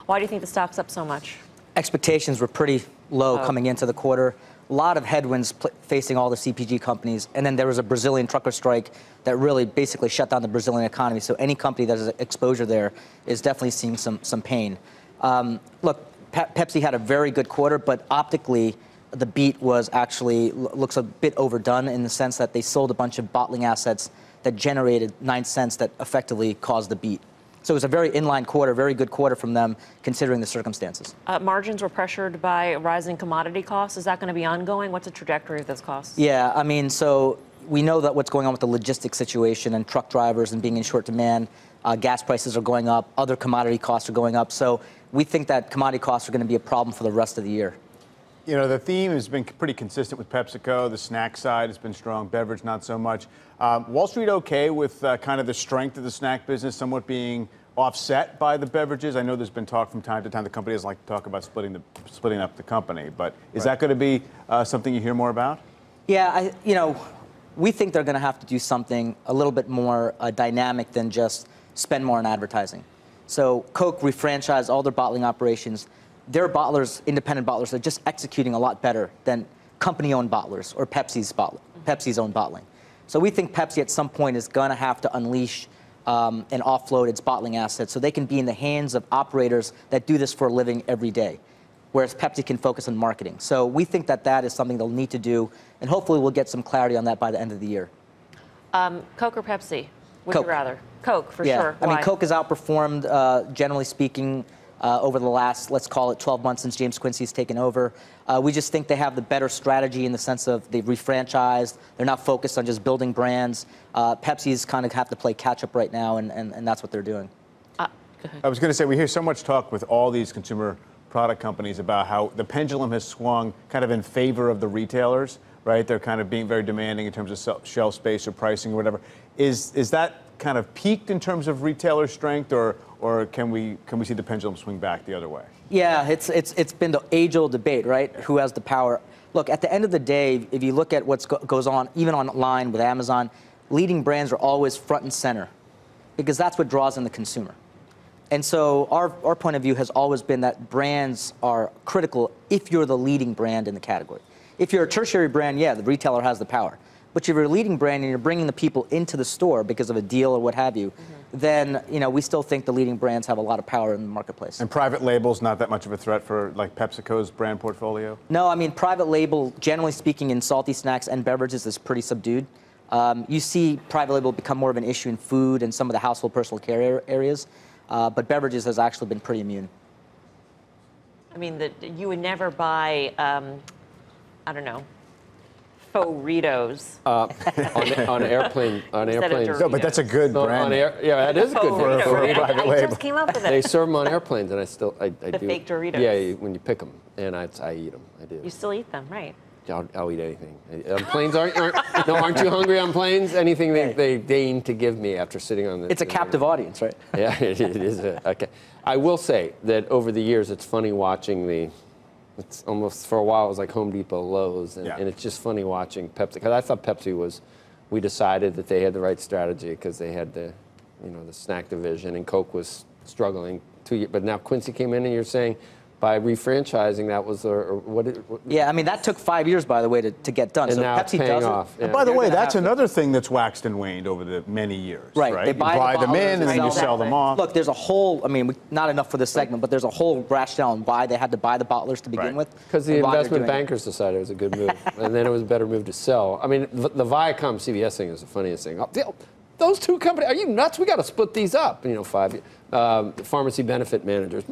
Why do you think the stock's up so much? Expectations were pretty low coming into the quarter. A lot of headwinds facing all the CPG companies. And then there was a Brazilian trucker strike that really basically shut down the Brazilian economy. So any company that has exposure there is definitely seeing some pain. Look, Pepsi had a very good quarter, but optically, the beat was actually looks a bit overdone in the sense that they sold a bunch of bottling assets that generated 9 cents that effectively caused the beat. So it was a very inline quarter, very good quarter from them, considering the circumstances. Margins were pressured by rising commodity costs. Is that going to be ongoing? What's the trajectory of those costs? Yeah, I mean, so we know that what's going on with the logistics situation and truck drivers and being in short demand. Gas prices are going up. Other commodity costs are going up. So we think that commodity costs are going to be a problem for the rest of the year. You know, the theme has been pretty consistent with PepsiCo. The snack side has been strong. Beverage, not so much. Wall Street okay with kind of the strength of the snack business somewhat being offset by the beverages? I know there's been talk from time to time. The company doesn't like to talk about splitting up the company. But is that going to be something you hear more about? Yeah, we think they're going to have to do something a little bit more dynamic than just spend more on advertising. So Coke refranchised all their bottling operations. Their bottlers, independent bottlers, are just executing a lot better than company-owned bottlers or Pepsi's own bottling. So we think Pepsi at some point is going to have to unleash and offload its bottling assets so they can be in the hands of operators that do this for a living every day, whereas Pepsi can focus on marketing. So we think that that is something they'll need to do, and hopefully we'll get some clarity on that by the end of the year. Coke or Pepsi? Would Coke. you rather? Coke, for Yeah. sure. I mean, Coke has outperformed, generally speaking, over the last, let's call it 12 months since James Quincy's taken over. We just think they have the better strategy in the sense of they've refranchised. They're not focused on just building brands. Pepsi's kind of have to play catch up right now, and that's what they're doing. Go ahead. I was going to say, we hear so much talk with all these consumer product companies about how the pendulum has swung kind of in favor of the retailers, right? They're kind of being very demanding in terms of shelf space or pricing or whatever. Is that kind of peaked in terms of retailer strength, or can we see the pendulum swing back the other way? Yeah, it's been the age-old debate, right? Who has the power? Look, at the end of the day, if you look at what goes on, even online with Amazon, leading brands are always front and center because that's what draws in the consumer. And so our point of view has always been that brands are critical if you're the leading brand in the category. If you're a tertiary brand, yeah, the retailer has the power. But if you're a leading brand and you're bringing the people into the store because of a deal or what have you, then we still think the leading brands have a lot of power in the marketplace. And private label's not that much of a threat for like PepsiCo's brand portfolio? No, I mean private label, generally speaking, in salty snacks and beverages is pretty subdued. You see private label become more of an issue in food and some of the household personal care areas, but beverages has actually been pretty immune. I mean, you would never buy, I don't know, Doritos. on airplanes. No, but that's a good brand. Yeah, that is a good brand for a private label. I just came up with it. They serve them on airplanes, and I do. Fake Doritos. Yeah, when you pick them, and I eat them. I do. You still eat them, right? I'll eat anything. On planes, aren't you hungry on planes? Anything they deign to give me after sitting on the. It's a captive audience, right? Yeah, it is. Okay. I will say that over the years, it's funny watching it's almost, for a while, it was like Home Depot, Lowe's, and it's just funny watching Pepsi. Because I thought Pepsi we decided that they had the right strategy because they had the snack division, and Coke was struggling 2 years. But now Quincy came in, and you're saying by refranchising, that was Yeah, I mean, that took 5 years, by the way, to get done. And so now Pepsi paying does off. it. And by the way, that's another thing that's waxed and waned over the many years, right? right? They You buy them in, and then you sell them off. Look, there's a whole, I mean, not enough for this segment, but there's a whole rationale on why they had to buy the bottlers to begin with. Because the investment bankers decided it was a good move, and then it was a better move to sell. I mean, the Viacom CBS thing is the funniest thing. Those two companies, are you nuts? We got to split these up. The pharmacy benefit managers.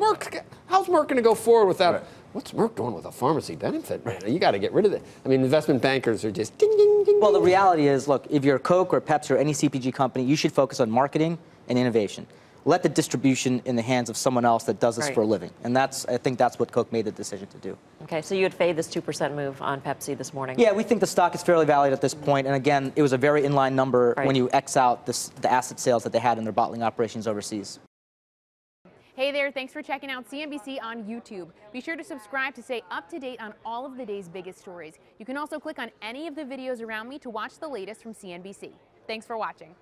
How's Merck going to go forward without? Right. What's Merck doing with a pharmacy benefit manager? You got to get rid of it. I mean, investment bankers are just ding, ding, ding. Well, the reality is, look, if you're Coke or Pepsi or any CPG company, you should focus on marketing and innovation. Let the distribution in the hands of someone else that does this for a living. And I think that's what Coke made the decision to do. Okay, so you would fade this 2% move on Pepsi this morning? Yeah, we think the stock is fairly valued at this point. And again, it was a very inline number when you X out the asset sales that they had in their bottling operations overseas. Hey there, thanks for checking out CNBC on YouTube. Be sure to subscribe to stay up to date on all of the day's biggest stories. You can also click on any of the videos around me to watch the latest from CNBC. Thanks for watching.